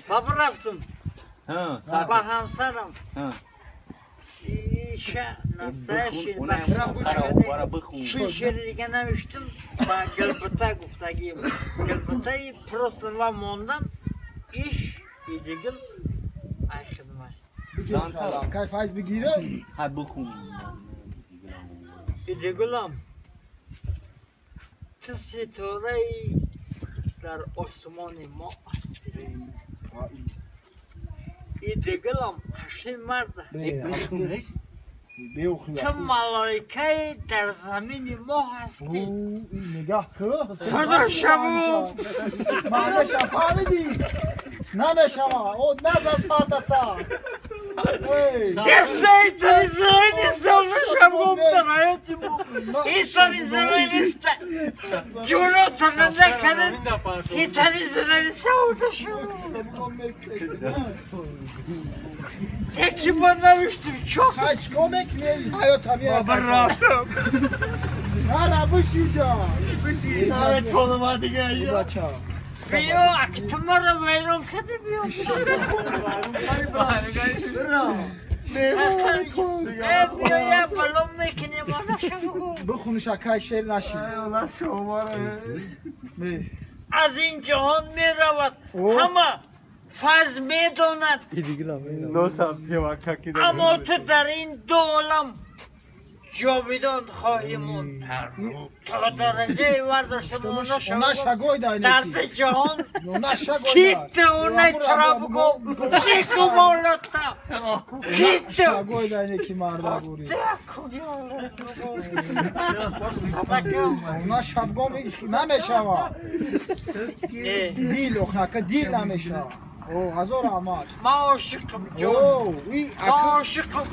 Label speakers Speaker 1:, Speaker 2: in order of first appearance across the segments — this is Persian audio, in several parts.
Speaker 1: بابا رفتم با همسرم ایشه نسته شیر شیر شیر دیگه نوشتم با گلبته گفتگیم گلبته پرستن و موندم ایش ایدگل ای خدمت
Speaker 2: که فایز بگیره
Speaker 3: ها بخون
Speaker 1: ایدگلم تو ستاره در آسمان ما هستی ایدگلم هشتی مرد تو ملائکه در زمین ما هستی
Speaker 2: نگاه که
Speaker 1: خدا شبو
Speaker 2: معنی فهمیدی نمیشه او نزد ساعت ساعت
Speaker 1: دسته تلیزیون نیست شبو بتنایتی مو این تلیزیون نیست جونو تنده کنن این تلیزیون نیست یکی من نوشتیم چوک
Speaker 2: هیچ کمک نیست حیات همیه
Speaker 1: بابا رفتم
Speaker 2: نه بشی جا
Speaker 1: نه طولما دیگه
Speaker 2: بچه
Speaker 1: بیا اکتو مرا ویرون کده بیا بیا یه بلوم میکنی ما نشو
Speaker 2: بخونی شکای شیر نشی
Speaker 1: از این جهان میرود همه فز میداند اما تو در این دو عالم جاویدان خواهی موند تا درجه ورداشته ما
Speaker 2: نشگوی دای
Speaker 1: درد جهان
Speaker 2: نشگوی
Speaker 1: کیت اونای ترا بگو دیکو مولتا کیت
Speaker 2: نشگوی دای نکی مرده بوری نشگو نمیشه دیل اخنکه دیل نمیشه او هزار آمد
Speaker 1: ما عاشقم جان ما عاشقم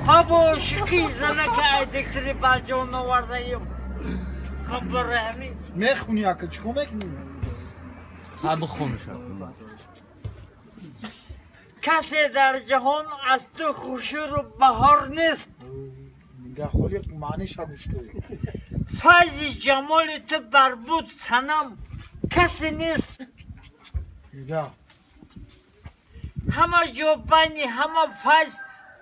Speaker 1: ما با عاشقی زنه که ایدکتری بلجان آورده ایم خبر رحمی
Speaker 2: میخونی اکه چکو میکنی
Speaker 3: ها بخون
Speaker 1: کسی در جهان از تو خوشی رو بهار نیست
Speaker 2: میگه خودت معنی شبوش تو
Speaker 1: فیض جمال تو بربود سنم کسی نیست
Speaker 2: میگه
Speaker 1: همه جوبانی همه فیض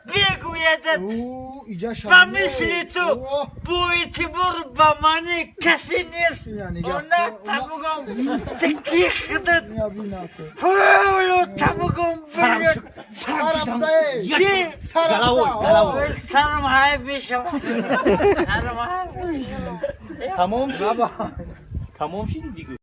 Speaker 1: بگویدت
Speaker 2: او ایجا
Speaker 1: و
Speaker 2: شبوه
Speaker 1: مثل تو با اعتبار به منی کسی نیست نه تبگم تکی خدت
Speaker 2: یا بینا تو
Speaker 1: پولو تبگم بلیت
Speaker 2: سرم زی
Speaker 1: چی؟ سرم های میشم سرم های میشم
Speaker 3: تمام شد تمام شد دیگه